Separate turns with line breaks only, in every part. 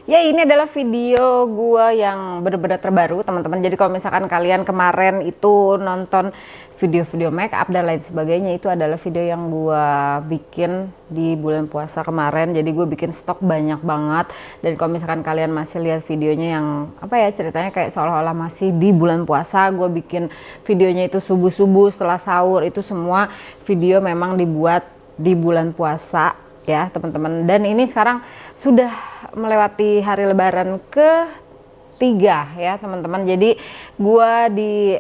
Ya, ini adalah video gua yang bener-bener terbaru, teman-teman. Jadi kalau misalkan kalian kemarin itu nonton video-video make up dan lain sebagainya, itu adalah video yang gua bikin di bulan puasa kemarin. Jadi gue bikin stok banyak banget. Dan kalau misalkan kalian masih lihat videonya yang apa ya, ceritanya kayak seolah-olah masih di bulan puasa, gue bikin videonya itu subuh-subuh setelah sahur. Itu semua video memang dibuat di bulan puasa ya, teman-teman. Dan ini sekarang sudah melewati hari lebaran ketiga ya, teman-teman. Jadi gua di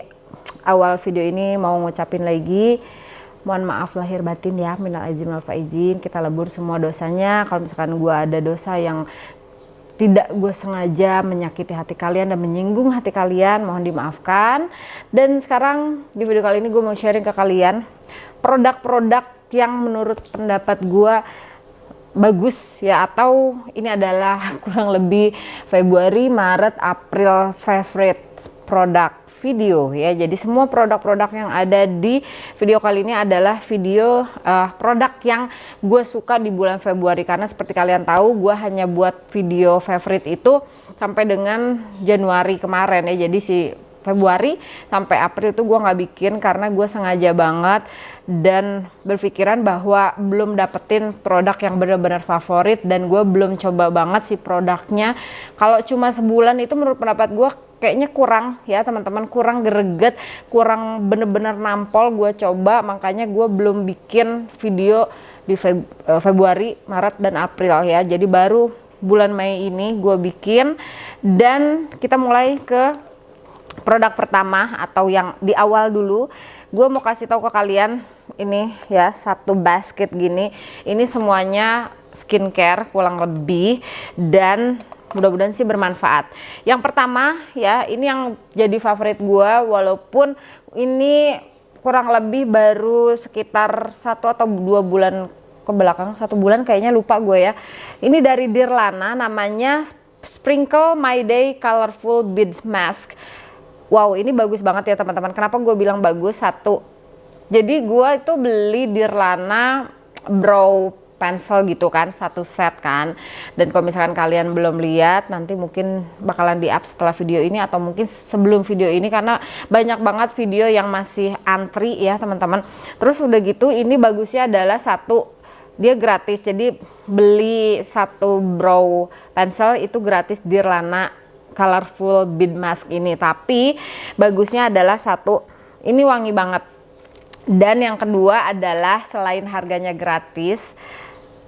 awal video ini mau ngucapin lagi mohon maaf lahir batin ya, minal aizin wal faizin. Kita lebur semua dosanya. Kalau misalkan gua ada dosa yang tidak gue sengaja menyakiti hati kalian dan menyinggung hati kalian, mohon dimaafkan. Dan sekarang di video kali ini gue mau sharing ke kalian produk-produk yang menurut pendapat gue bagus ya, atau ini adalah kurang lebih Februari, Maret, April favorite produk video ya. Jadi semua produk-produk yang ada di video kali ini adalah video produk yang gue suka di bulan Februari, karena seperti kalian tahu gue hanya buat video favorite itu sampai dengan Januari kemarin ya. Jadi si Februari sampai April itu gue nggak bikin karena gue sengaja banget dan berpikiran bahwa belum dapetin produk yang benar-benar favorit, dan gue belum coba banget si produknya. Kalau cuma sebulan itu menurut pendapat gue kayaknya kurang ya, teman-teman, kurang greget, kurang bener-bener nampol. Gue coba, makanya gue belum bikin video di Februari, Maret, dan April ya. Jadi baru bulan Mei ini gue bikin. Dan kita mulai ke produk pertama atau yang di awal dulu. Gue mau kasih tahu ke kalian ini ya, satu basket gini. Ini semuanya skincare kurang lebih, dan mudah-mudahan sih bermanfaat. Yang pertama ya, ini yang jadi favorit gue, walaupun ini kurang lebih baru sekitar 1 atau 2 bulan ke belakang, 1 bulan kayaknya, lupa gue ya. Ini dari Dirlana, namanya Sprinkle My Day Colorful Bead Mask. Wow, ini bagus banget ya, teman-teman. Kenapa gue bilang bagus? Satu, jadi gue itu beli Dirlana brow pencil gitu kan, satu set kan. Dan kalau misalkan kalian belum lihat, nanti mungkin bakalan di up setelah video ini atau mungkin sebelum video ini, karena banyak banget video yang masih antri ya, teman-teman. Terus udah gitu, ini bagusnya adalah satu, dia gratis. Jadi beli satu brow pencil itu gratis Dirlana Colorful Bead Mask ini. Tapi bagusnya adalah satu, ini wangi banget. Dan yang kedua adalah selain harganya gratis,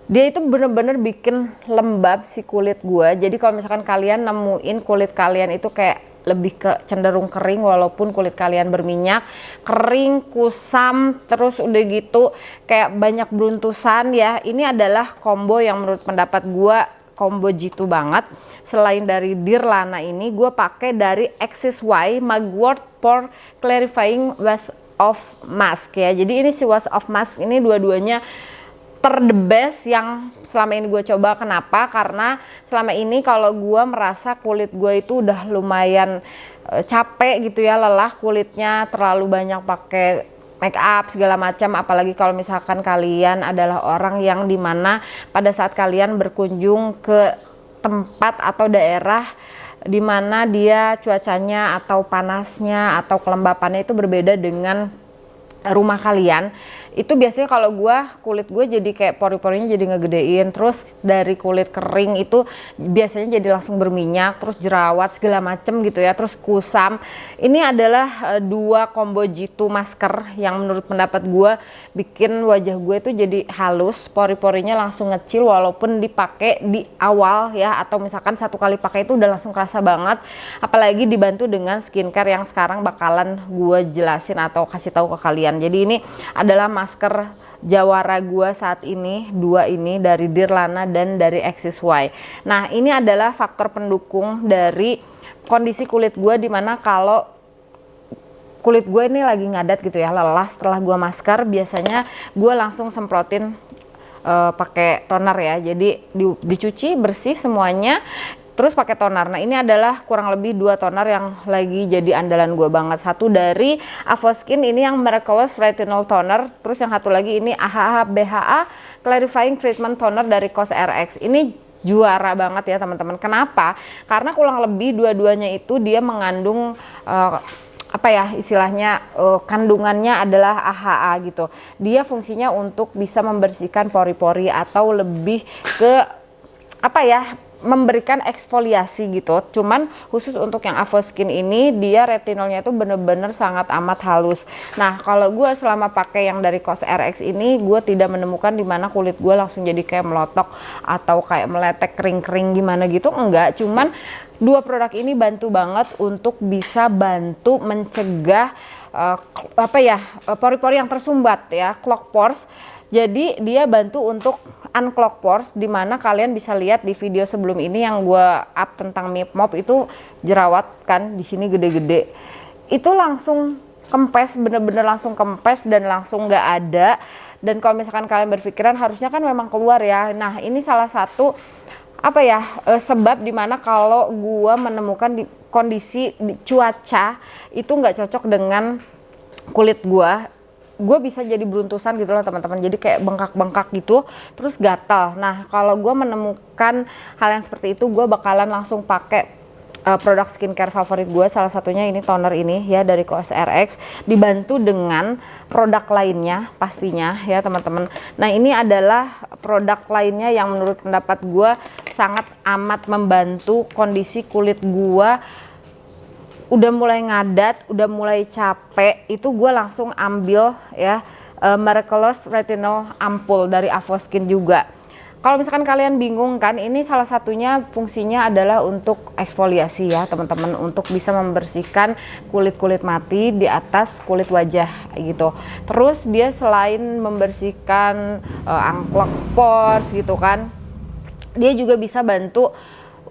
dia itu bener-bener bikin lembab si kulit gua. Jadi kalau misalkan kalian nemuin kulit kalian itu kayak lebih ke cenderung kering, walaupun kulit kalian berminyak, kering, kusam, terus udah gitu kayak banyak beruntusan ya, ini adalah combo yang menurut pendapat gua combo jitu banget. Selain dari Dirlana ini, gue pakai dari XSY Mugwort Pore Clarifying Wash of Mask ya. Jadi ini si wash of mask ini dua-duanya the best yang selama ini gue coba. Kenapa? Karena selama ini kalau gue merasa kulit gue itu udah lumayan capek gitu ya, lelah kulitnya, terlalu banyak pakai make up segala macam. Apalagi kalau misalkan kalian adalah orang yang dimana pada saat kalian berkunjung ke tempat atau daerah dimana dia cuacanya atau panasnya atau kelembapannya itu berbeda dengan rumah kalian, itu biasanya kalau kulit gue jadi kayak pori-porinya jadi ngegedein, terus dari kulit kering itu biasanya jadi langsung berminyak, terus jerawat segala macem gitu ya, terus kusam. Ini adalah dua combo jitu masker yang menurut pendapat gue bikin wajah gue itu jadi halus, pori-porinya langsung ngecil walaupun dipakai di awal ya, atau misalkan satu kali pakai itu udah langsung kerasa banget. Apalagi dibantu dengan skincare yang sekarang bakalan gue jelasin atau kasih tahu ke kalian. Jadi ini adalah masker jawara gua saat ini, dua ini dari Dirlana dan dari XSY. Nah, ini adalah faktor pendukung dari kondisi kulit gua, dimana kalau kulit gue ini lagi ngadat gitu ya, lelah, setelah gua masker biasanya gua langsung semprotin pakai toner ya. Jadi dicuci bersih semuanya, terus pakai toner. Nah, ini adalah kurang lebih 2 toner yang lagi jadi andalan gue banget. Satu dari Avoskin, ini yang Miraculous Retinol Toner. Terus yang satu lagi ini AHA BHA Clarifying Treatment Toner dari COSRX. Ini juara banget ya teman-teman. Kenapa? Karena kurang lebih dua-duanya itu dia mengandung apa ya istilahnya, kandungannya adalah AHA gitu. Dia fungsinya untuk bisa membersihkan pori-pori atau lebih ke apa ya, memberikan eksfoliasi gitu. Cuman khusus untuk yang Avoskin ini dia retinolnya itu bener-bener sangat amat halus. Nah kalau gue selama pakai yang dari COSRX ini, gue tidak menemukan dimana kulit gue langsung jadi kayak melotok atau kayak meletek kering-kering gimana gitu, enggak. Cuman dua produk ini bantu banget untuk bisa bantu mencegah apa ya, pori-pori yang tersumbat ya, clog pores. Jadi dia bantu untuk unclog pores, dimana kalian bisa lihat di video sebelum ini yang gue up tentang Mip Mop itu jerawat kan di sini gede-gede, itu langsung kempes, bener-bener langsung kempes dan langsung nggak ada. Dan kalau misalkan kalian berpikiran harusnya kan memang keluar ya, nah ini salah satu apa ya, sebab dimana kalau gua menemukan di kondisi cuaca itu nggak cocok dengan kulit gua bisa jadi beruntusan gitu loh teman-teman, jadi kayak bengkak-bengkak gitu terus gatal. Nah kalau gua menemukan hal yang seperti itu, gua bakalan langsung pakai produk skincare favorit gue, salah satunya ini toner ini ya dari COSRX, dibantu dengan produk lainnya pastinya ya teman-teman. Nah ini adalah produk lainnya yang menurut pendapat gue sangat amat membantu kondisi kulit gue. Udah mulai ngadat, udah mulai capek, itu gue langsung ambil ya Miraculous Retinol Ampul dari Avoskin juga. Kalau misalkan kalian bingung kan, ini salah satunya fungsinya adalah untuk eksfoliasi ya teman-teman, untuk bisa membersihkan kulit-kulit mati di atas kulit wajah gitu. Terus dia selain membersihkan unclog pores gitu kan, dia juga bisa bantu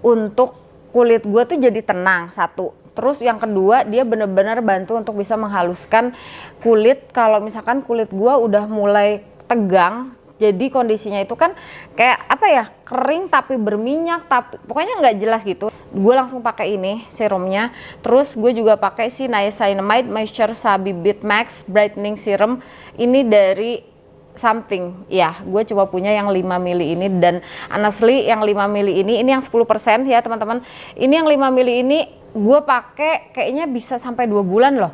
untuk kulit gue tuh jadi tenang, satu. Terus yang kedua, dia benar-benar bantu untuk bisa menghaluskan kulit. Kalau misalkan kulit gue udah mulai tegang, jadi kondisinya itu kan kayak apa ya, kering tapi berminyak, tapi pokoknya nggak jelas gitu. Gue langsung pakai ini serumnya. Terus gue juga pakai si Niacinamide Moisture Sabibit Max Brightening Serum. Ini dari Something ya, gue coba punya yang 5 mili ini, dan honestly yang 5 mili ini yang 10% ya teman-teman. Ini yang 5 mili ini gue pakai kayaknya bisa sampai 2 bulan loh.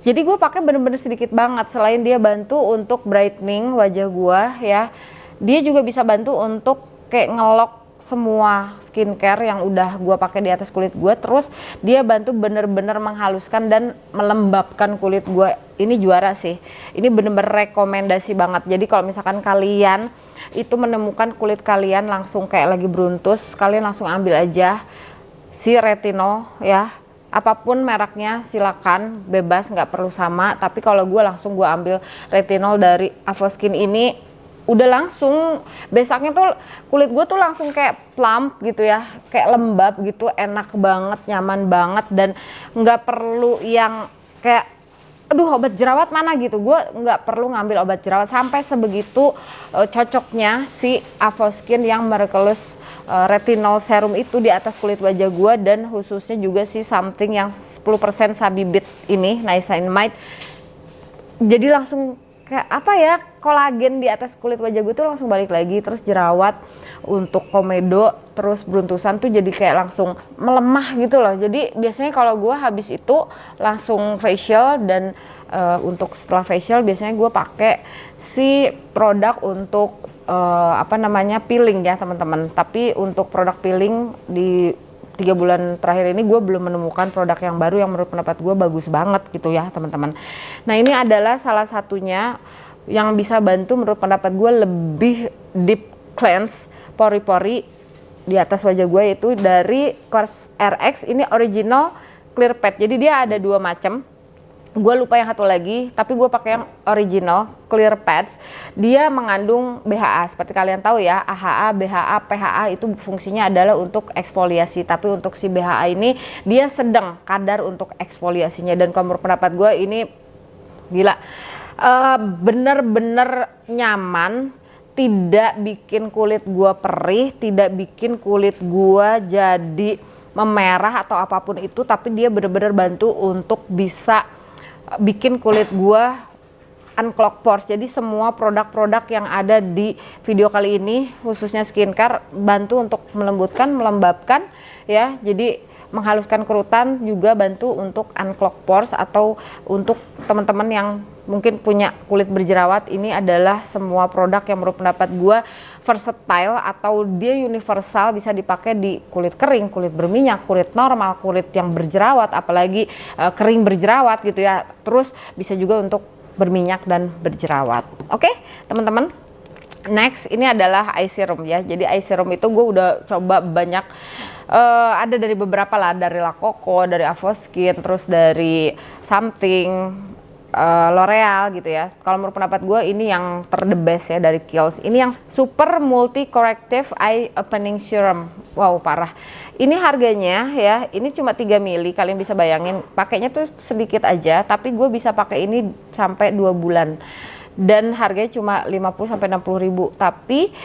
Jadi gue pakai bener-bener sedikit banget. Selain dia bantu untuk brightening wajah gue ya, dia juga bisa bantu untuk kayak ngelok semua skincare yang udah gue pakai di atas kulit gue. Terus dia bantu bener-bener menghaluskan dan melembabkan kulit gue. Ini juara sih, ini bener-bener rekomendasi banget. Jadi kalau misalkan kalian itu menemukan kulit kalian langsung kayak lagi beruntus, kalian langsung ambil aja si retinol ya, apapun mereknya silakan, bebas, nggak perlu sama. Tapi kalau gue langsung gue ambil retinol dari Avoskin ini, udah langsung besoknya tuh kulit gue tuh langsung kayak plump gitu ya, kayak lembab gitu, enak banget, nyaman banget, dan nggak perlu yang kayak aduh obat jerawat mana gitu. Gue nggak perlu ngambil obat jerawat, sampai sebegitu cocoknya si Avoskin yang Miraculous Retinol Serum itu di atas kulit wajah gue. Dan khususnya juga si Something yang 10% Sabibit ini, Niacinamide, jadi langsung kayak apa ya, kolagen di atas kulit wajah gue tuh langsung balik lagi. Terus jerawat untuk komedo terus beruntusan tuh jadi kayak langsung melemah gitu loh. Jadi biasanya kalau gue habis itu langsung facial, dan untuk setelah facial biasanya gue pakai si produk untuk apa namanya, peeling ya teman-teman. Tapi untuk produk peeling di 3 bulan terakhir ini gue belum menemukan produk yang baru yang menurut pendapat gue bagus banget gitu ya teman-teman. Nah ini adalah salah satunya yang bisa bantu menurut pendapat gue lebih deep cleanse pori-pori di atas wajah gue, itu dari COSRX. Ini original clear pad, jadi dia ada 2 macam. Gue lupa yang satu lagi, tapi gue pakai yang original clear pads. Dia mengandung BHA, seperti kalian tahu ya, AHA, BHA, PHA itu fungsinya adalah untuk eksfoliasi. Tapi untuk si BHA ini dia sedang kadar untuk eksfoliasinya, dan kalau menurut pendapat gue ini gila, bener-bener nyaman, tidak bikin kulit gue perih, tidak bikin kulit gue jadi memerah atau apapun itu. Tapi dia bener-bener bantu untuk bisa bikin kulit gua unclog pores. Jadi semua produk-produk yang ada di video kali ini khususnya skincare bantu untuk melembutkan, melembabkan ya. Jadi menghaluskan kerutan, juga bantu untuk unclog pores. Atau untuk teman-teman yang mungkin punya kulit berjerawat, ini adalah semua produk yang menurut pendapat gue versatile atau dia universal, bisa dipakai di kulit kering, kulit berminyak, kulit normal, kulit yang berjerawat, apalagi kering berjerawat gitu ya. Terus bisa juga untuk berminyak dan berjerawat. Oke, teman-teman. Next, ini adalah eye serum ya. Jadi eye serum itu gue udah coba banyak, ada dari beberapa lah, dari La Coco, dari Avoskin, terus dari Something, L'Oreal gitu ya. Kalau menurut pendapat gue ini yang the best ya dari Kiehl's. Ini yang Super Multi Corrective Eye Opening Serum. Wow, parah. Ini harganya ya, ini cuma 3 mili. Kalian bisa bayangin, pakainya tuh sedikit aja, tapi gue bisa pakai ini sampai 2 bulan. Dan harganya cuma 50 sampai 60 ribu. Tapi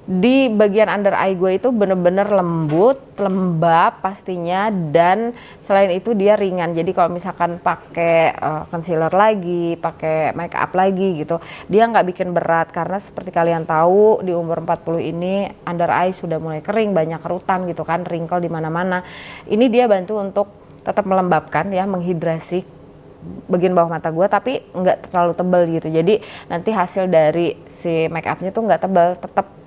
di bagian under eye gue itu bener-bener lembut, lembab pastinya, dan selain itu dia ringan. Jadi kalau misalkan pakai concealer lagi, pakai make up lagi gitu, dia nggak bikin berat. Karena seperti kalian tahu di umur 40 ini under eye sudah mulai kering, banyak kerutan gitu kan, wrinkle di mana-mana. Ini dia bantu untuk tetap melembabkan ya, menghidrasi bagian bawah mata gue, tapi nggak terlalu tebal gitu. Jadi nanti hasil dari si make upnya tuh nggak tebal, tetap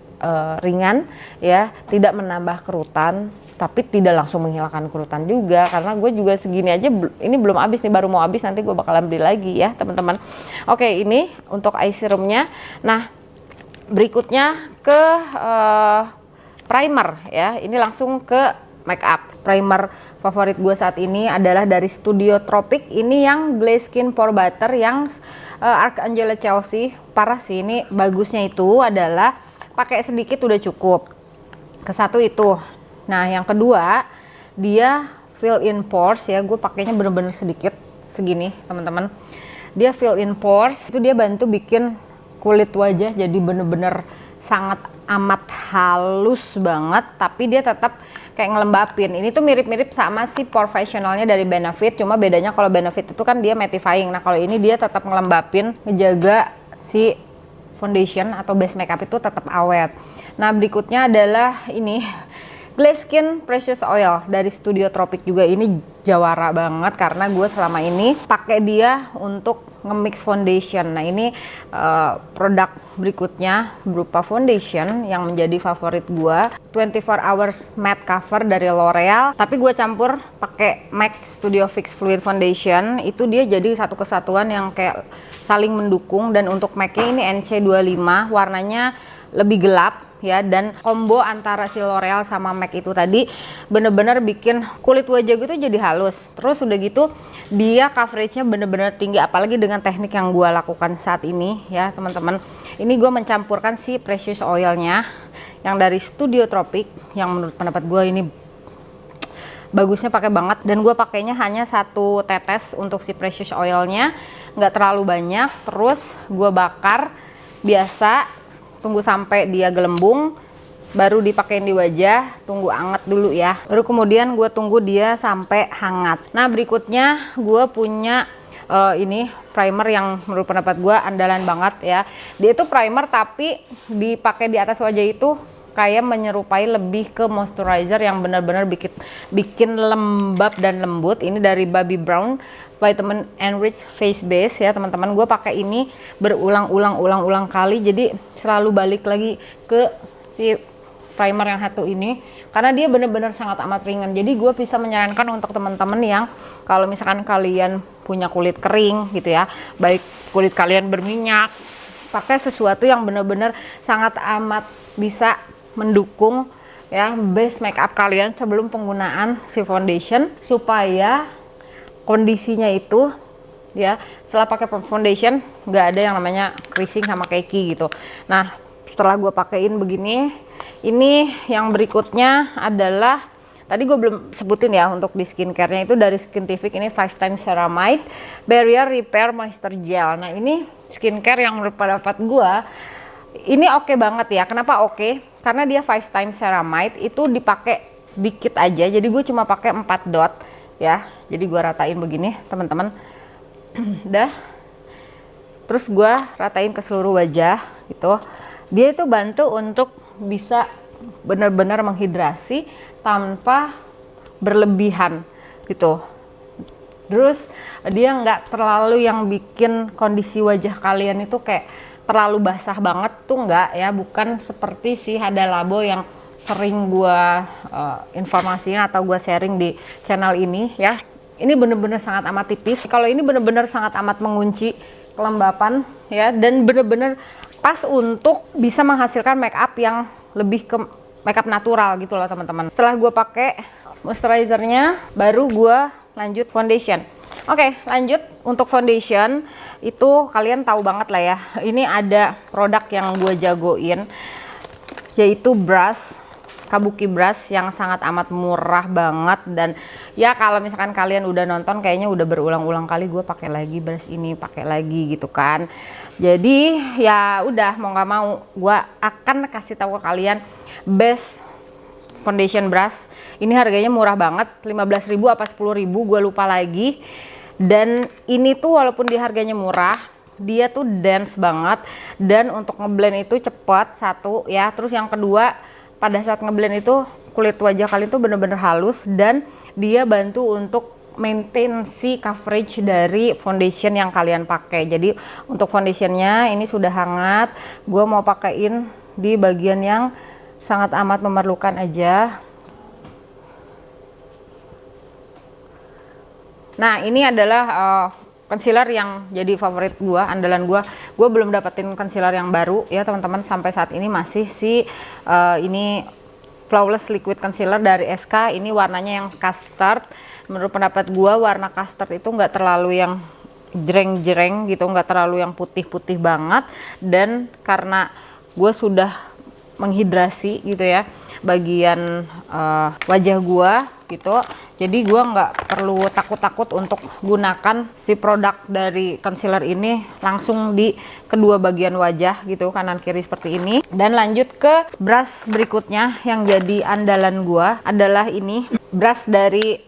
ringan ya, tidak menambah kerutan, tapi tidak langsung menghilangkan kerutan juga. Karena gue juga segini aja, ini belum habis nih, baru mau habis, nanti gue bakalan beli lagi ya teman-teman. Oke, ini untuk eye serumnya. Nah, berikutnya ke primer ya. Ini langsung ke make up. Primer favorit gue saat ini adalah dari Studio Tropic. Ini yang Glaze Skin Pore Butter yang Arcangela Chelsea. Parah sih, ini bagusnya itu adalah pakai sedikit udah cukup. Ke satu itu. Nah, yang kedua dia fill in pores ya. Gue pakainya bener-bener sedikit segini teman-teman. Dia fill in pores, itu dia bantu bikin kulit wajah jadi bener-bener sangat amat halus banget, tapi dia tetap kayak ngelembapin. Ini tuh mirip-mirip sama si Professionalnya dari Benefit, cuma bedanya kalau Benefit itu kan dia mattifying. Nah, kalau ini dia tetap ngelembapin, ngejaga si foundation atau base makeup itu tetap awet. Nah, berikutnya adalah ini Glaze Skin Precious Oil dari Studio Tropic. Juga ini jawara banget karena gue selama ini pakai dia untuk nge-mix foundation. Nah, ini produk berikutnya berupa foundation yang menjadi favorit gue, 24 Hours Matte Cover dari L'Oreal, tapi gue campur pakai MAC Studio Fix Fluid Foundation. Itu dia jadi satu kesatuan yang kayak saling mendukung. Dan untuk MAC-nya ini NC25, warnanya lebih gelap ya, dan combo antara si L'Oreal sama MAC itu tadi bener-bener bikin kulit wajah gitu jadi halus. Terus udah gitu dia coveragenya bener-bener tinggi, apalagi dengan teknik yang gue lakukan saat ini ya teman-teman. Ini gue mencampurkan si Precious Oilnya yang dari Studio Tropic, yang menurut pendapat gue ini bagusnya pakai banget. Dan gue pakainya hanya 1 tetes untuk si Precious Oilnya, nggak terlalu banyak. Terus gue bakar biasa, tunggu sampai dia gelembung, baru dipakein di wajah, tunggu hangat dulu ya. Baru kemudian gue tunggu dia sampai hangat. Nah, berikutnya gue punya ini primer yang menurut pendapat gue andalan banget ya. Dia itu primer tapi dipakai di atas wajah itu kayak menyerupai lebih ke moisturizer yang benar-benar bikin lembab dan lembut. Ini dari Bobbi Brown Vitamin Enrich Face Base ya teman-teman. Gue pakai ini berulang-ulang kali, jadi selalu balik lagi ke si primer yang satu ini karena dia benar-benar sangat amat ringan. Jadi gue bisa menyarankan untuk teman-teman yang kalau misalkan kalian punya kulit kering gitu ya, baik kulit kalian berminyak, pakai sesuatu yang benar-benar sangat amat bisa mendukung ya base makeup kalian sebelum penggunaan si foundation, supaya kondisinya itu ya setelah pakai foundation nggak ada yang namanya creasing sama cakey gitu. Nah, setelah gue pakein begini, ini yang berikutnya adalah tadi gue belum sebutin ya untuk di skincare-nya itu dari Skintific. Ini 5 times Ceramide Barrier Repair Moisture Gel. Nah, ini skincare yang menurut pendapat gue ini oke banget ya. Kenapa oke? Karena dia 5 times Ceramide itu dipakai dikit aja. Jadi gue cuma pakai 4 dot ya. Jadi gue ratain begini teman-teman. Dah. terus gue ratain ke seluruh wajah gitu. Dia itu bantu untuk bisa benar-benar menghidrasi tanpa berlebihan gitu. Terus dia nggak terlalu yang bikin kondisi wajah kalian itu kayak terlalu basah banget tuh, nggak ya, bukan seperti si Hada Labo yang sering gua informasiin atau gua sharing di channel ini ya. Ini bener-bener sangat amat tipis. Kalau ini bener-bener sangat amat mengunci kelembapan ya, dan bener-bener pas untuk bisa menghasilkan make up yang lebih ke make up natural gitu loh teman-teman. Setelah gua pakai moisturizernya, baru gua lanjut foundation. Oke, lanjut untuk foundation itu kalian tahu banget lah ya. Ini ada produk yang gue jagoin, yaitu brush Kabuki brush yang sangat amat murah banget. Dan ya kalau misalkan kalian udah nonton, kayaknya udah berulang-ulang kali gue pakai lagi brush ini, pakai lagi gitu kan. Jadi ya udah, mau nggak mau gue akan kasih tahu ke kalian best foundation brush. Ini harganya murah banget, 15.000 apa 10.000, gue lupa lagi. Dan ini tuh walaupun di harganya murah, dia tuh dense banget, dan untuk ngeblend itu cepet, satu ya. Terus yang kedua, pada saat ngeblend itu kulit wajah kalian tuh bener-bener halus, dan dia bantu untuk maintain si coverage dari foundation yang kalian pakai. Jadi untuk foundationnya ini sudah hangat, gue mau pakein di bagian yang sangat amat memerlukan aja. Nah, ini adalah concealer yang jadi favorit gua, andalan gua. Gua belum dapetin concealer yang baru ya teman-teman, sampai saat ini masih si ini Flawless Liquid Concealer dari SK. Ini warnanya yang custard. Menurut pendapat gua, warna custard itu nggak terlalu yang jreng-jreng gitu, nggak terlalu yang putih-putih banget. Dan karena gua sudah menghidrasi gitu ya bagian wajah gua gitu, jadi gua nggak perlu takut-takut untuk gunakan si produk dari concealer ini langsung di kedua bagian wajah gitu, kanan kiri seperti ini. Dan lanjut ke brush berikutnya yang jadi andalan gua adalah ini brush dari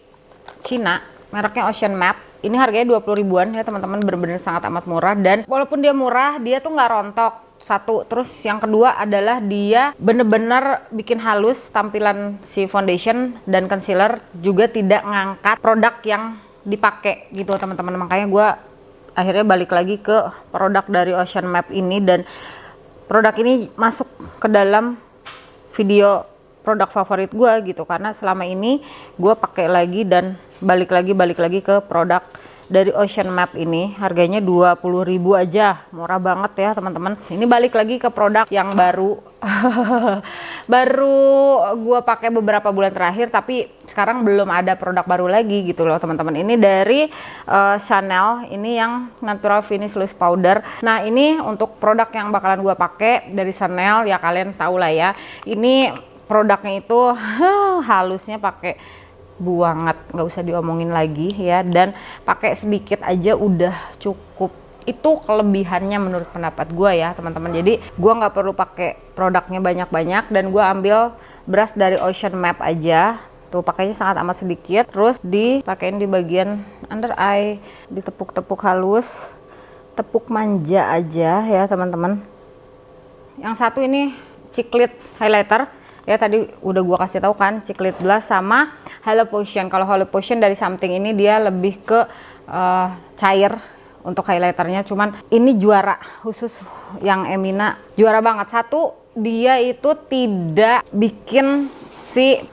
Cina, mereknya Ocean Map. Ini harganya 20 ribuan ya teman-teman, bener-bener sangat amat murah. Dan walaupun dia murah, dia tuh nggak rontok, satu. Terus yang kedua adalah dia bener-bener bikin halus tampilan si foundation dan concealer, juga tidak ngangkat produk yang dipakai gitu teman-teman. Makanya gue akhirnya balik lagi ke produk dari Ocean Map ini, dan produk ini masuk ke dalam video produk favorit gue gitu, karena selama ini gue pakai lagi dan balik lagi ke produk dari Ocean Map ini. Harganya 20.000 aja, murah banget ya teman-teman. Ini balik lagi ke produk yang baru baru gue pakai beberapa bulan terakhir, tapi sekarang belum ada produk baru lagi gitu loh teman-teman. Ini dari Chanel, ini yang Natural Finish Loose Powder. Nah, ini untuk produk yang bakalan gue pakai dari Chanel, ya kalian tahu lah ya, ini produknya itu halusnya pakai buanget, nggak usah diomongin lagi ya, dan pakai sedikit aja udah cukup. Itu kelebihannya menurut pendapat gue ya teman-teman. Jadi gue nggak perlu pakai produknya banyak-banyak, dan gue ambil brush dari Ocean Map aja tuh, pakainya sangat amat sedikit. Terus dipakein di bagian under eye, ditepuk-tepuk halus, tepuk manja aja ya teman-teman. Yang satu ini Chiclet highlighter ya, tadi udah gua kasih tahu kan, Chiclet blush sama Halo Potion. Kalau Halo Potion dari Something ini dia lebih ke cair untuk highlighternya, cuman ini juara khusus yang Emina, juara banget. Satu, dia itu tidak bikin si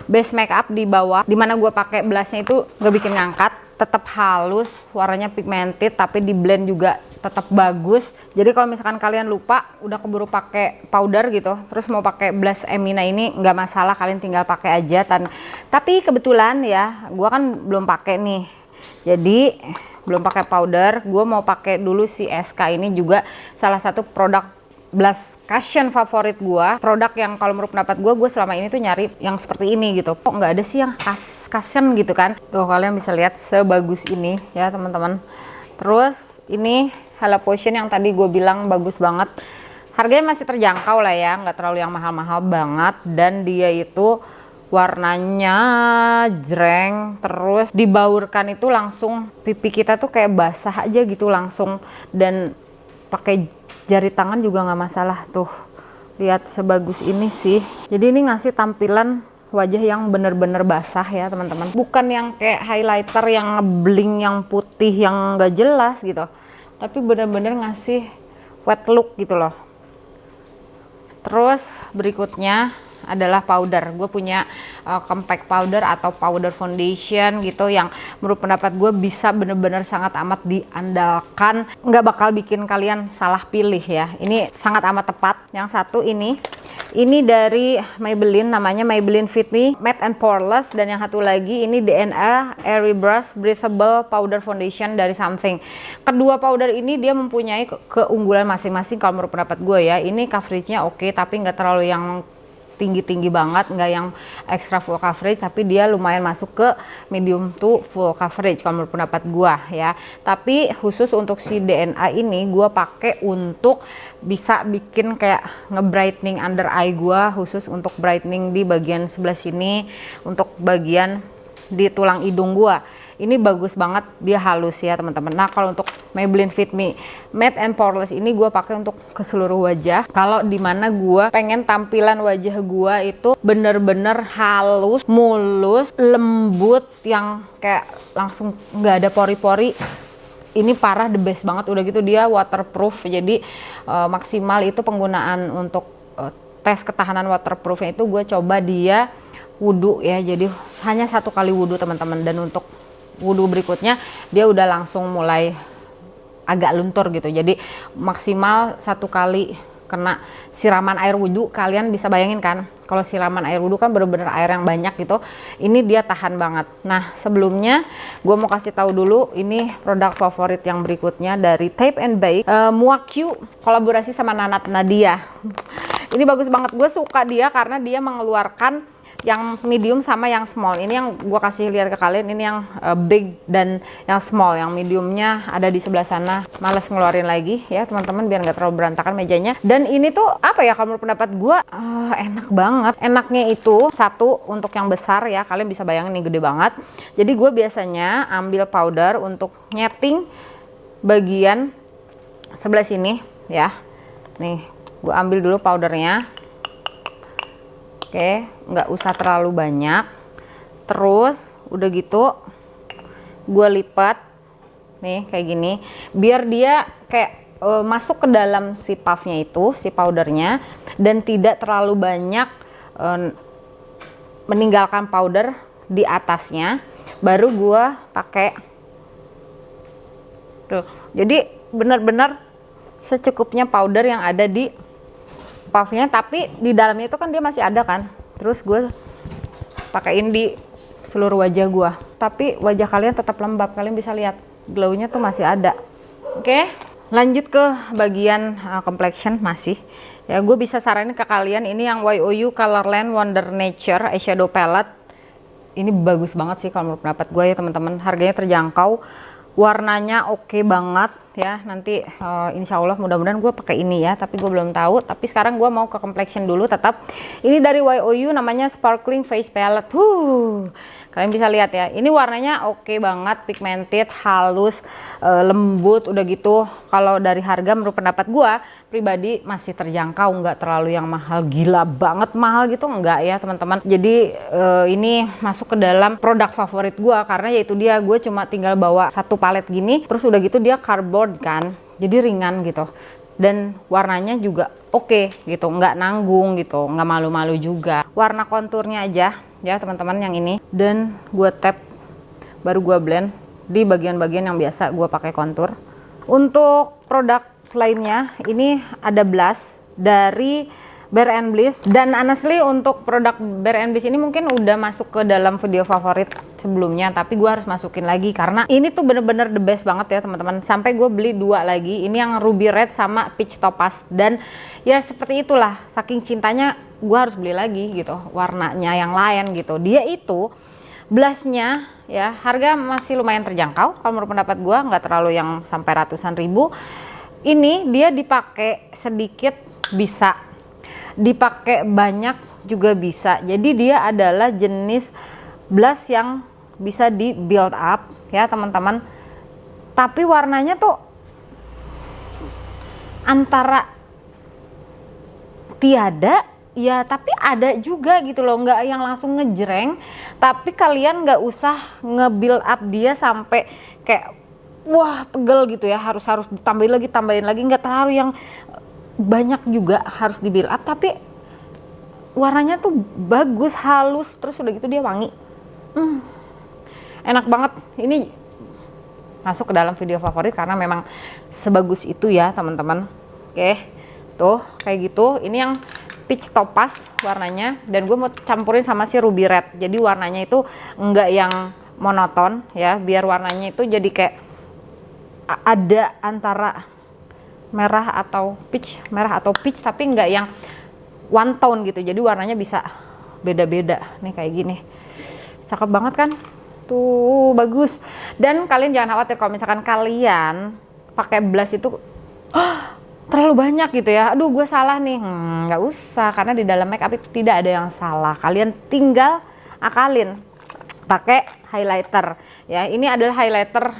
base makeup di bawah, dimana gua pakai blushnya itu nggak bikin ngangkat, tetap halus, warnanya pigmented, tapi di blend juga tetap bagus. Jadi kalau misalkan kalian lupa, udah keburu pakai powder gitu, terus mau pakai blush Emina ini, nggak masalah, kalian tinggal pakai aja. Tapi kebetulan ya, gua kan belum pakai nih, jadi belum pakai powder. Gua mau pakai dulu si SK ini, juga salah satu produk blush cushion favorit gua, produk yang kalau menurut pendapat gua selama ini tuh nyari yang seperti ini gitu. Kok nggak ada sih yang cushion gitu kan? Tuh kalian bisa lihat sebagus ini ya teman-teman. Terus ini Halo Potion yang tadi gue bilang bagus banget. Harganya masih terjangkau lah ya, nggak terlalu yang mahal-mahal banget, dan dia itu warnanya jreng, terus dibaurkan itu langsung pipi kita tuh kayak basah aja gitu langsung, dan pakai jari tangan juga nggak masalah. Tuh lihat sebagus ini sih. Jadi ini ngasih tampilan wajah yang bener-bener basah ya teman-teman, bukan yang kayak highlighter yang ngebling yang putih yang nggak jelas gitu, tapi bener-bener ngasih wet look gitu loh. Terus berikutnya adalah powder. Gue punya compact powder atau powder foundation gitu yang menurut pendapat gue bisa bener-bener sangat amat diandalkan, nggak bakal bikin kalian salah pilih ya. Ini sangat amat tepat. Yang satu ini dari Maybelline, namanya Maybelline Fit Me Matte and Poreless, dan yang satu lagi ini DNA Airy Brush Breathable Powder Foundation dari Something. Kedua powder ini dia mempunyai keunggulan masing-masing kalau menurut pendapat gue ya. Ini coveragenya oke, tapi nggak terlalu yang tinggi-tinggi banget, nggak yang extra full coverage, tapi dia lumayan masuk ke medium to full coverage kalau menurut pendapat gua ya. Tapi khusus untuk si DNA ini gua pakai untuk bisa bikin kayak nge-brightening under eye gua, khusus untuk brightening di bagian sebelah sini, untuk bagian di tulang hidung gua. Ini bagus banget, dia halus ya teman-teman. Nah kalau untuk Maybelline Fit Me Matte and Poreless ini gue pakai untuk ke seluruh wajah. Kalau dimana gue pengen tampilan wajah gue itu bener-bener halus, mulus, lembut, yang kayak langsung nggak ada pori-pori. Ini parah, the best banget. Udah gitu dia waterproof, jadi maksimal itu penggunaan untuk tes ketahanan waterproofnya itu gue coba dia wudhu ya. Jadi hanya 1 kali wudhu teman-teman, dan untuk wudhu berikutnya dia udah langsung mulai agak luntur gitu. Jadi maksimal 1 kali kena siraman air wudhu. Kalian bisa bayangin kan, kalau siraman air wudhu kan bener-bener air yang banyak gitu, ini dia tahan banget. Nah sebelumnya gue mau kasih tahu dulu, ini produk favorit yang berikutnya dari Tape and Bake, Muaku kolaborasi sama Nanat Nadia. Ini bagus banget, gue suka dia karena dia mengeluarkan yang medium sama yang small. Ini yang gue kasih lihat ke kalian, ini yang big dan yang small. Yang mediumnya ada di sebelah sana, males ngeluarin lagi ya teman-teman biar nggak terlalu berantakan mejanya. Dan ini tuh apa ya, kalau menurut pendapat gue enak banget. Enaknya itu satu, untuk yang besar ya, kalian bisa bayangin ini gede banget. Jadi gue biasanya ambil powder untuk nyeting bagian sebelah sini ya. Nih gue ambil dulu powdernya. Oke, nggak usah terlalu banyak. Terus udah gitu gue lipat nih kayak gini, biar dia kayak masuk ke dalam si puffnya itu, si powdernya, dan tidak terlalu banyak meninggalkan powder di atasnya. Baru gue pakai tuh. Jadi benar-benar secukupnya powder yang ada di puffnya, tapi di dalamnya itu kan dia masih ada kan. Terus gue pakaiin di seluruh wajah gue, tapi wajah kalian tetap lembab. Kalian bisa lihat glownya tuh masih ada. Oke, lanjut ke bagian complexion masih ya. Gue bisa saranin ke kalian, ini yang YOU Colorland Wonder Nature Eyeshadow Palette. Ini bagus banget sih kalau menurut pendapat gue ya teman-teman. Harganya terjangkau, warnanya oke banget ya. Nanti insya Allah mudah-mudahan gue pakai ini ya, tapi gue belum tahu. Tapi sekarang gue mau ke complexion dulu tetap. Ini dari YOU, namanya Sparkling Face Palette. Kalian bisa lihat ya, ini warnanya oke banget, pigmented, halus, lembut. Udah gitu kalau dari harga menurut pendapat gue pribadi masih terjangkau, nggak terlalu yang mahal, gila banget mahal gitu enggak ya teman-teman. Jadi ini masuk ke dalam produk favorit gue, karena yaitu dia, gue cuma tinggal bawa 1 palet gini. Terus udah gitu dia cardboard kan, jadi ringan gitu, dan warnanya juga oke gitu, nggak nanggung gitu, nggak malu-malu juga. Warna konturnya aja ya teman-teman yang ini, dan gue tap baru gue blend di bagian-bagian yang biasa gue pakai kontur. Untuk produk lainnya ini ada blush dari Bare and Bliss, dan honestly untuk produk Bare and Bliss ini mungkin udah masuk ke dalam video favorit sebelumnya, tapi gue harus masukin lagi karena ini tuh bener-bener the best banget ya teman-teman. Sampai gue beli 2 lagi, ini yang Ruby Red sama Peach Topaz, dan ya seperti itulah, saking cintanya gue harus beli lagi gitu, warnanya yang lain gitu. Dia itu blushnya ya harga masih lumayan terjangkau kalau menurut pendapat gue, nggak terlalu yang sampai ratusan ribu. Ini dia dipakai sedikit bisa, dipakai banyak juga bisa. Jadi dia adalah jenis blush yang bisa di build up ya teman-teman. Tapi warnanya tuh antara tiada ya tapi ada juga gitu loh, nggak yang langsung ngejreng, tapi kalian nggak usah nge-build up dia sampai kayak wah pegel gitu ya, harus tambahin lagi, nggak terlalu yang banyak juga harus di build up, tapi warnanya tuh bagus, halus, terus udah gitu dia wangi. Enak banget. Ini masuk ke dalam video favorit karena memang sebagus itu ya teman-teman. Oke, tuh kayak gitu. Ini yang peach topaz warnanya, dan gue mau campurin sama si ruby red, jadi warnanya itu enggak yang monoton ya, biar warnanya itu jadi kayak ada antara merah atau peach tapi enggak yang one tone gitu, jadi warnanya bisa beda-beda nih kayak gini. Cakep banget kan? Tuh bagus. Dan kalian jangan khawatir kalau misalkan kalian pakai blush itu terlalu banyak gitu ya, aduh gue salah nih, nggak usah, karena di dalam makeup itu tidak ada yang salah, kalian tinggal akalin pakai highlighter ya. Ini adalah highlighter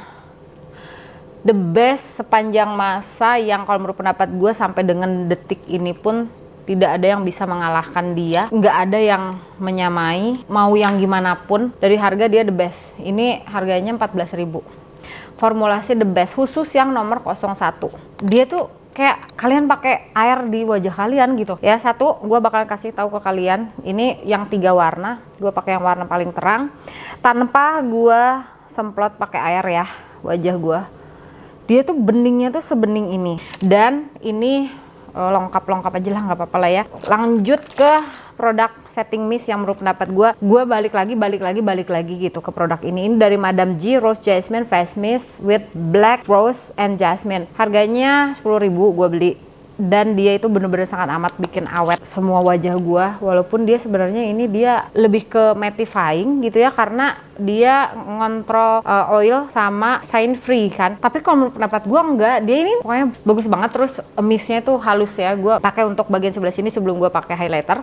the best sepanjang masa, yang kalau menurut pendapat gue sampai dengan detik ini pun tidak ada yang bisa mengalahkan dia, nggak ada yang menyamai, mau yang gimana pun. Dari harga dia the best, ini harganya 14.000. Formulasi the best, khusus yang nomor 01. Dia tuh kayak kalian pakai air di wajah kalian gitu ya. Satu, gue bakal kasih tahu ke kalian, ini yang 3 warna, gue pakai yang warna paling terang tanpa gue semprot pakai air ya wajah gue. Dia tuh beningnya tuh sebening ini, dan ini lengkap aja lah, nggak apa-apa lah ya. Lanjut ke produk setting mist yang menurut pendapat gue balik lagi gitu ke produk ini. Ini dari Madame G Rose Jasmine Face Mist with Black Rose and Jasmine. Harganya 10.000 gue beli, dan dia itu bener-bener sangat amat bikin awet semua wajah gue. Walaupun dia sebenarnya ini dia lebih ke mattifying gitu ya, karena dia ngontrol oil sama shine free kan. Tapi kalau menurut pendapat gue enggak, dia ini pokoknya bagus banget. Terus mistnya tuh halus ya, gue pakai untuk bagian sebelah sini sebelum gue pakai highlighter.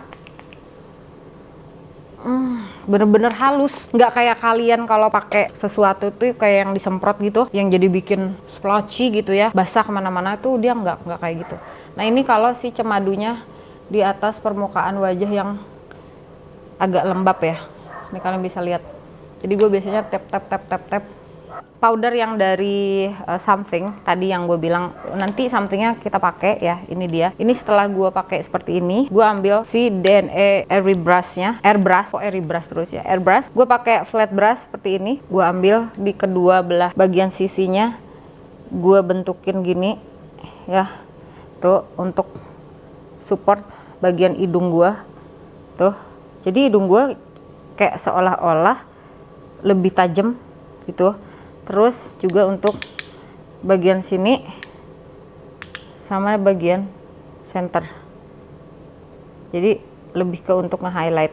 Bener-bener halus, nggak kayak kalian kalau pakai sesuatu tuh kayak yang disemprot gitu, yang jadi bikin splotchy gitu ya, basah kemana-mana tuh. Dia nggak kayak gitu. Nah ini kalau si cemadunya di atas permukaan wajah yang agak lembab ya, ini kalian bisa lihat. Jadi gue biasanya tap powder yang dari something tadi yang gue bilang nanti somethingnya kita pakai ya. Ini dia. Ini setelah gue pakai seperti ini, gue ambil si DNA airbrush terus ya, airbrush. Gue pakai flat brush seperti ini. Gue ambil di kedua belah bagian sisinya, gue bentukin gini ya, tuh untuk support bagian hidung gue tuh. Jadi hidung gue kayak seolah-olah lebih tajam gitu. Terus juga untuk bagian sini sama bagian center, jadi lebih ke untuk nge-highlight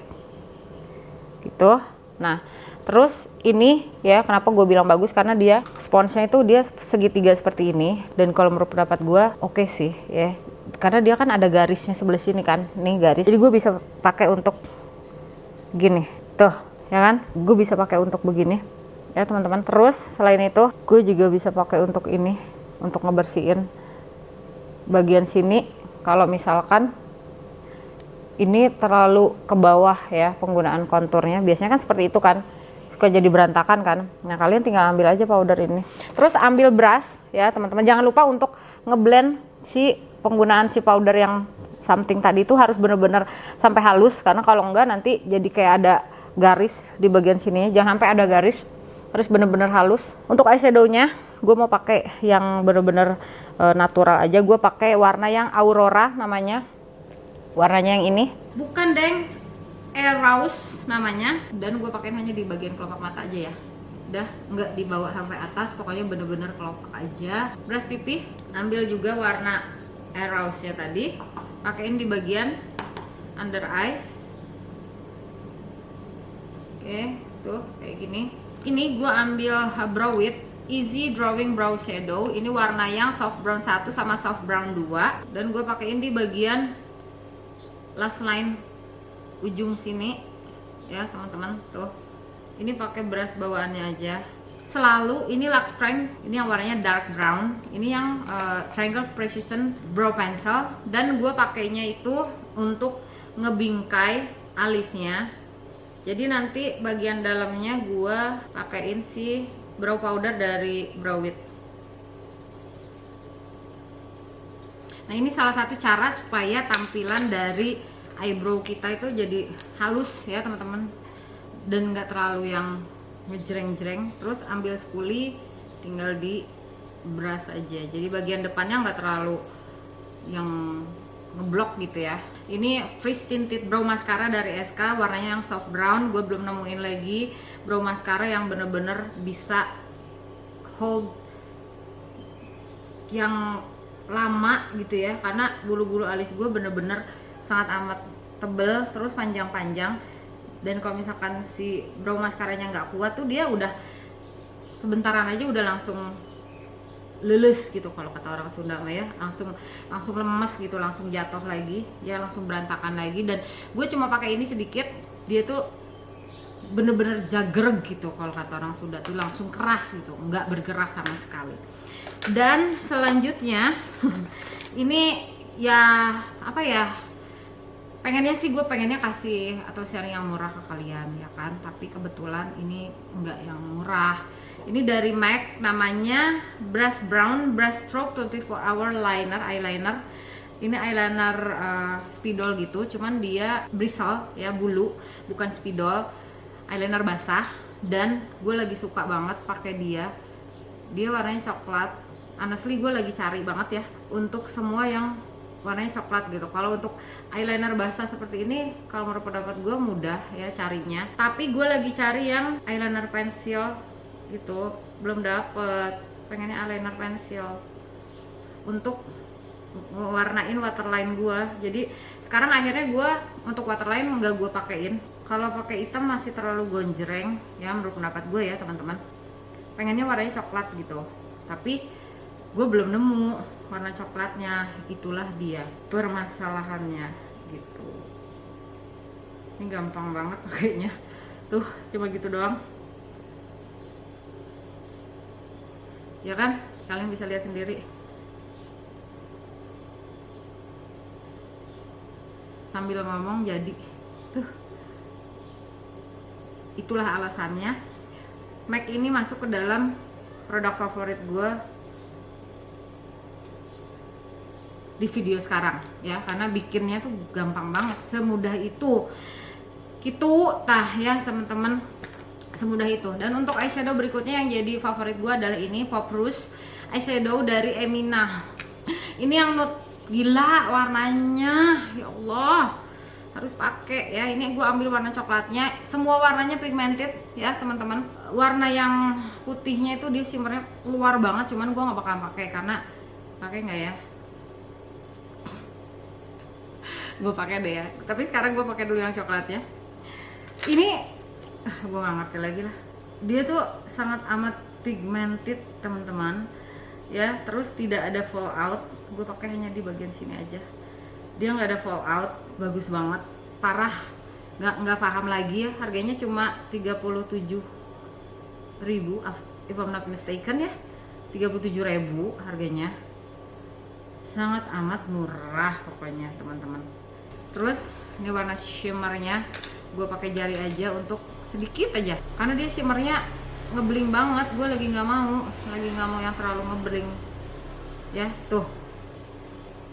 gitu. Nah terus ini ya, kenapa gue bilang bagus, karena dia sponsnya itu dia segitiga seperti ini, dan kalau menurut pendapat gue oke sih ya, karena dia kan ada garisnya sebelah sini kan, nih garis, jadi gue bisa pakai untuk gini tuh ya kan, gue bisa pakai untuk begini ya teman-teman. Terus selain itu gue juga bisa pakai untuk ini, untuk ngebersihin bagian sini kalau misalkan ini terlalu ke bawah ya penggunaan konturnya. Biasanya kan seperti itu kan, suka jadi berantakan kan. Nah kalian tinggal ambil aja powder ini, terus ambil brush ya teman-teman. Jangan lupa untuk ngeblend si penggunaan si powder yang something tadi itu harus bener-bener sampai halus, karena kalau enggak nanti jadi kayak ada garis di bagian sini. Jangan sampai ada garis, harus bener-bener halus. Untuk eyeshadownya gue mau pakai yang bener-bener natural aja. Gue pakai warna yang Aurora namanya, warnanya yang ini, bukan deng, Airhouse namanya. Dan gue pakai hanya di bagian kelopak mata aja ya, udah nggak dibawa sampai atas, pokoknya bener-bener kelopak aja. Brush pipi ambil juga warna Airhouse nya tadi, pakein di bagian under eye. Oke tuh kayak gini. Ini gue ambil Brow Wit Easy Drawing Brow Shadow. Ini warna yang soft brown 1 sama soft brown 2, dan gue pakein di bagian last line ujung sini ya teman-teman. Tuh ini pakai brush bawaannya aja selalu ini Lux Prime, ini yang warnanya dark brown, ini yang Triangle Precision Brow Pencil, dan gue pakainya itu untuk ngebingkai alisnya. Jadi nanti bagian dalamnya gue pakein si brow powder dari Browit. Nah, ini salah satu cara supaya tampilan dari eyebrow kita itu jadi halus ya teman-teman, dan nggak terlalu yang ngejreng-jreng. Terus ambil spoolie, tinggal di brush aja, jadi bagian depannya nggak terlalu yang ngeblok gitu ya. Ini Freeze Tinted Brow Mascara dari SK, warnanya yang soft brown. Gue belum nemuin lagi brow mascara yang bener-bener bisa hold yang lama gitu ya, karena bulu-bulu alis gue bener-bener sangat amat tebel, terus panjang-panjang. Dan kalau misalkan si brow mascaranya nggak kuat tuh, dia udah sebentaran aja udah langsung leles gitu kalau kata orang Sunda mah ya, langsung lemes gitu, langsung jatuh lagi ya, langsung berantakan lagi. Dan gue cuma pakai ini sedikit, dia tuh bener-bener jagreg gitu kalau kata orang Sunda tuh, langsung keras gitu, nggak bergerak sama sekali. Dan selanjutnya ini ya apa ya, pengennya sih gue pengennya kasih atau share yang murah ke kalian ya kan, tapi kebetulan ini enggak yang murah. Ini dari MAC, namanya Brush Brown Brush Stroke 24 Hour Eyeliner. Ini eyeliner spidol gitu, cuman dia bristle ya, bulu, bukan spidol, eyeliner basah. Dan gue lagi suka banget pakai dia warnanya coklat. Honestly gue lagi cari banget ya untuk semua yang warnanya coklat gitu. Kalau untuk eyeliner basah seperti ini, kalau menurut pendapat gue mudah ya carinya. Tapi gue lagi cari yang eyeliner pensil gitu, belum dapet. Pengennya eyeliner pensil untuk warnain waterline gue. Jadi sekarang akhirnya gue untuk waterline nggak gue pakein. Kalau pakai hitam masih terlalu gonjreng ya menurut pendapat gue ya teman-teman. Pengennya warnanya coklat gitu, tapi gue belum nemu warna coklatnya. Itulah dia permasalahannya gitu. Ini gampang banget pakainya tuh, cuma gitu doang ya kan, kalian bisa lihat sendiri. Sambil ngomong jadi tuh. Itulah alasannya MAC ini masuk ke dalam produk favorit gue di video sekarang ya, karena bikinnya tuh gampang banget, semudah itu gitu tah ya teman-teman, semudah itu. Dan untuk eyeshadow berikutnya yang jadi favorit gue adalah ini Pop Rouge eyeshadow dari Emina. Ini yang nude gila warnanya, ya Allah harus pakai ya. Ini gue ambil warna coklatnya, semua warnanya pigmented ya teman-teman. Warna yang putihnya itu dia shimmernya keluar banget, cuman gue nggak bakal pakai karena pakai nggak ya, gue pakai deh ya. Tapi sekarang gue pakai dulu yang coklatnya. Ini gue nggak ngerti lagi lah, dia tuh sangat amat pigmented teman-teman ya, terus tidak ada fallout. Gue pakai hanya di bagian sini aja, dia nggak ada fallout, bagus banget, parah. Nggak paham lagi ya, harganya cuma 37.000 if I'm not mistaken ya, 37.000 harganya, sangat amat murah pokoknya teman-teman. Terus ini warna shimmernya gue pakai jari aja untuk sedikit aja, karena dia shimmernya ngebling banget. Gue lagi nggak mau yang terlalu ngebling ya. Tuh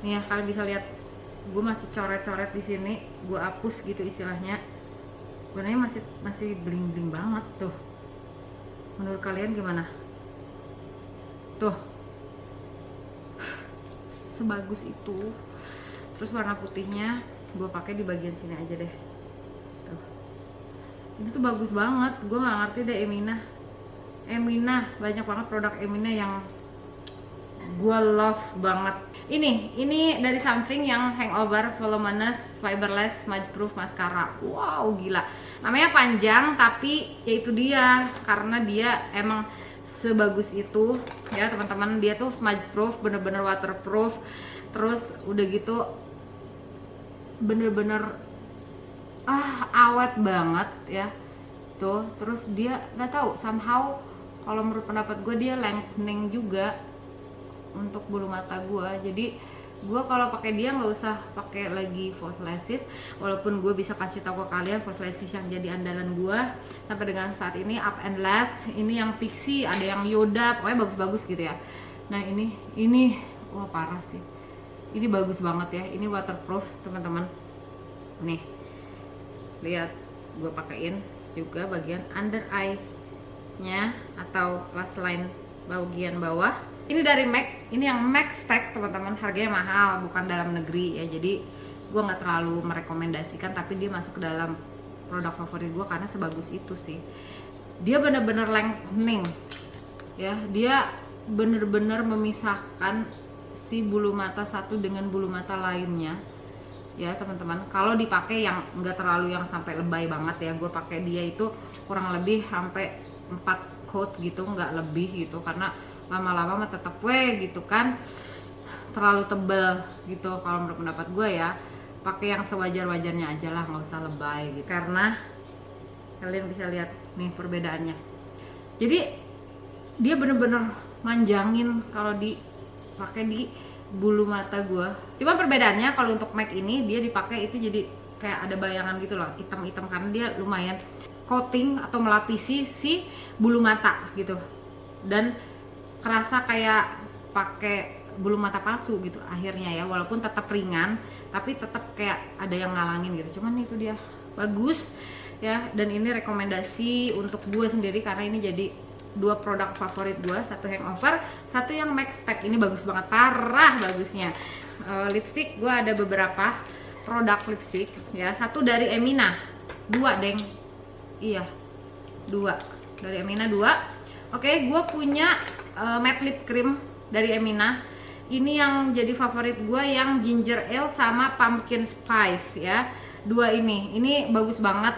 nih ya, kalian bisa lihat gue masih coret-coret di sini, gue hapus gitu istilahnya. Warnanya masih bling-bling banget tuh. Menurut kalian gimana? Tuh sebagus itu. Terus warna putihnya gue pakai di bagian sini aja deh. Tuh. Itu tuh bagus banget. Gue nggak ngerti deh Emina, banyak banget produk Emina yang gue love banget. Ini dari Something yang Hangover Voluminous Fiberless Smudge Proof Mascara. Wow gila, namanya panjang tapi ya itu dia, karena dia emang sebagus itu ya teman-teman. Dia tuh smudge proof, bener-bener waterproof, terus udah gitu bener-bener awet banget ya tuh. Terus dia nggak tahu somehow kalau menurut pendapat gue dia lengthening juga untuk bulu mata gue. Jadi gue kalau pakai dia nggak usah pakai lagi false lashes, walaupun gue bisa kasih tahu ke kalian false lashes yang jadi andalan gue sampai dengan saat ini Up and Left, ini yang Pixi, ada yang Yoda, pokoknya bagus-bagus gitu ya. Nah ini wah parah sih, ini bagus banget ya, ini waterproof teman-teman. Nih lihat, gue pakein juga bagian under eye nya atau lash line bagian bawah. Ini dari MAC, ini yang MAC Stack teman-teman, harganya mahal, bukan dalam negeri ya, jadi gue nggak terlalu merekomendasikan, tapi dia masuk ke dalam produk favorit gue karena sebagus itu sih. Dia bener-bener lengthening ya, dia bener-bener memisahkan si bulu mata satu dengan bulu mata lainnya ya teman-teman. Kalau dipakai yang nggak terlalu yang sampai lebay banget ya, gue pakai dia itu kurang lebih sampai 4 coat gitu, nggak lebih gitu, karena lama-lama mah tetep gitu kan terlalu tebel gitu. Kalau menurut pendapat gue ya, pakai yang sewajar-wajarnya aja lah, nggak usah lebay gitu, karena kalian bisa lihat nih perbedaannya. Jadi dia bener-bener manjangin kalau dipakai di bulu mata gue. Cuma perbedaannya kalau untuk MAC ini dia dipakai itu jadi kayak ada bayangan gitu loh, hitam-hitam, karena dia lumayan coating atau melapisi si bulu mata gitu, dan kerasa kayak pakai bulu mata palsu gitu akhirnya ya, walaupun tetap ringan tapi tetap kayak ada yang ngalangin gitu. Cuman itu dia bagus ya, dan ini rekomendasi untuk gue sendiri karena ini jadi 2 produk favorit gue, satu Hangover, satu yang MAC Stack. Ini bagus banget, parah bagusnya. Lipstick gue ada beberapa produk lipstick ya, satu dari Emina, 2 deng, iya 2 dari Emina, 2. Oke, gue punya matte lip cream dari Emina. Ini yang jadi favorit gue yang ginger ale sama pumpkin spice ya. 2 ini bagus banget.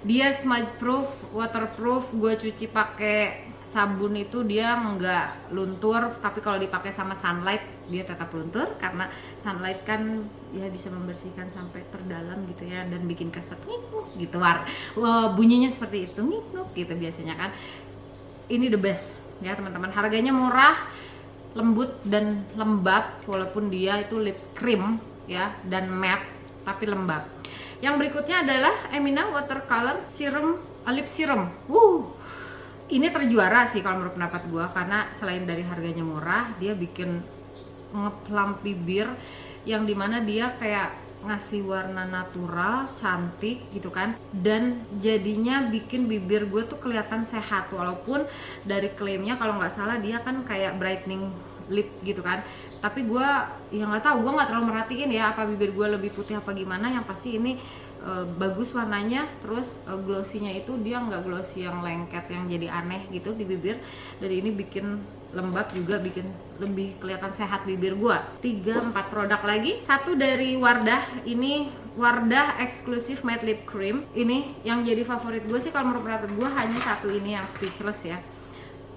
Dia smudge proof, waterproof. Gue cuci pakai sabun itu dia nggak luntur, tapi kalau dipakai sama sunlight dia tetap luntur, karena sunlight kan ya bisa membersihkan sampai terdalam gitu ya, dan bikin keset ngikuk gitu. Bunyinya seperti itu, ngikuk gitu biasanya kan. Ini the best ya teman-teman, harganya murah, lembut dan lembab, walaupun dia itu lip cream ya dan matte tapi lembab. Yang berikutnya adalah Emina Watercolor Serum, Lip Serum. Ini terjuara sih kalau menurut pendapat gue, karena selain dari harganya murah, dia bikin ngeplam bibir yang dimana dia kayak ngasih warna natural, cantik gitu kan, dan jadinya bikin bibir gue tuh kelihatan sehat. Walaupun dari klaimnya kalau nggak salah dia kan kayak brightening lip gitu kan, tapi gue ya nggak tahu, gue nggak terlalu merhatiin ya apa bibir gue lebih putih apa gimana. Yang pasti ini bagus warnanya, terus glossy-nya itu dia nggak glossy yang lengket yang jadi aneh gitu di bibir. Dari ini bikin lembab juga, bikin lebih kelihatan sehat bibir gua. 3-4 produk lagi, satu dari Wardah, ini Wardah eksklusif matte lip cream. Ini yang jadi favorit gue sih kalau menurut pendapat gue hanya satu ini yang Speechless ya.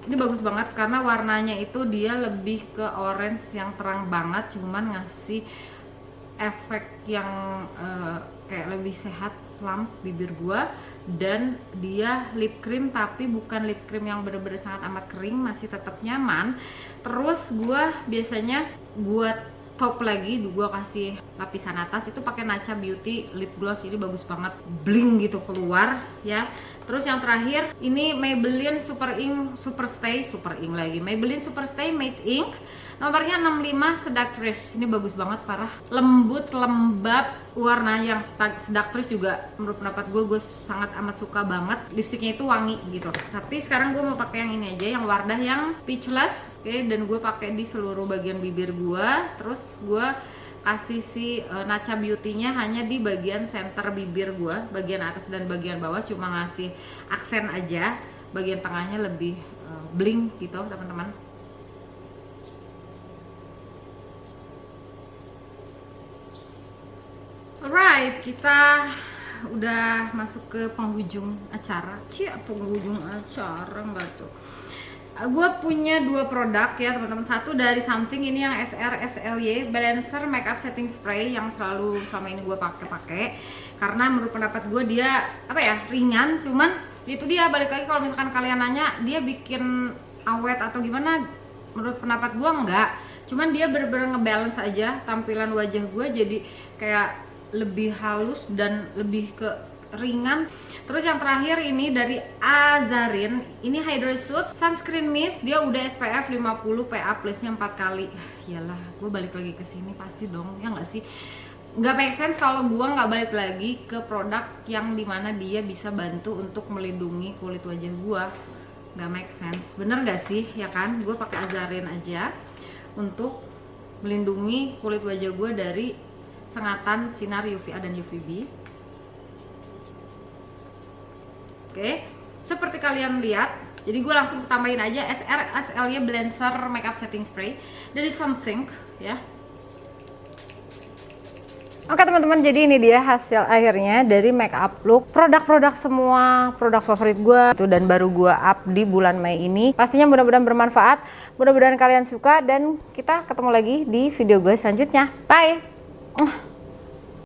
Ini bagus banget karena warnanya itu dia lebih ke orange yang terang banget, cuman ngasih efek yang kayak lebih sehat plump bibir gua. Dan dia lip cream tapi bukan lip cream yang bener-bener sangat amat kering, masih tetap nyaman. Terus gua biasanya buat top lagi, gua kasih lapisan atas itu pakai Natcha Beauty lip gloss. Ini bagus banget, bling gitu keluar ya. Terus yang terakhir ini Maybelline Super Ink Superstay, Super Ink lagi, Maybelline Superstay Matte Ink nomornya 65 Seductress. Ini bagus banget, parah lembut, lembab, warna yang Seductress juga menurut pendapat gue sangat amat suka banget. Lipstiknya itu wangi gitu. Tapi sekarang gue mau pakai yang ini aja, yang Wardah yang Speechless. Oke, dan gue pakai di seluruh bagian bibir gue. Terus gue kasih si Natcha Beauty-nya hanya di bagian center bibir gue, bagian atas dan bagian bawah, cuma ngasih aksen aja. Bagian tengahnya lebih bling gitu teman-teman. Alright, kita udah masuk ke penghujung acara. Penghujung acara enggak tuh. Gue punya 2 produk ya teman-teman. Satu dari Something, ini yang SRSLY Balancer Makeup Setting Spray yang selalu selama ini gue pakai karena menurut pendapat gue dia apa ya, ringan, cuman Itu dia, balik lagi kalau misalkan kalian nanya dia bikin awet atau gimana, menurut pendapat gue enggak, cuman dia bener-bener ngebalance aja tampilan wajah gue jadi kayak lebih halus dan lebih ke ringan. Terus yang terakhir ini dari Azarin, ini Hydra Suit Sunscreen Mist, dia udah SPF 50 PA plusnya 4 kali. Yalah, gue balik lagi ke sini pasti dong, ya nggak sih? Nggak make sense kalau gue nggak balik lagi ke produk yang dimana dia bisa bantu untuk melindungi kulit wajah gue. Nggak make sense, bener nggak sih? Ya kan, gue pakai Azarin aja untuk melindungi kulit wajah gue dari sengatan sinar UVA dan UVB. Oke, seperti kalian lihat, jadi gue langsung tambahin aja SL nya Blenser Makeup Setting Spray dari Something ya. Oke teman-teman, jadi ini dia hasil akhirnya dari makeup look produk-produk semua produk favorit gue itu dan baru gue up di bulan Mei ini. Pastinya mudah-mudahan bermanfaat, mudah-mudahan kalian suka, dan kita ketemu lagi di video gue selanjutnya. Bye.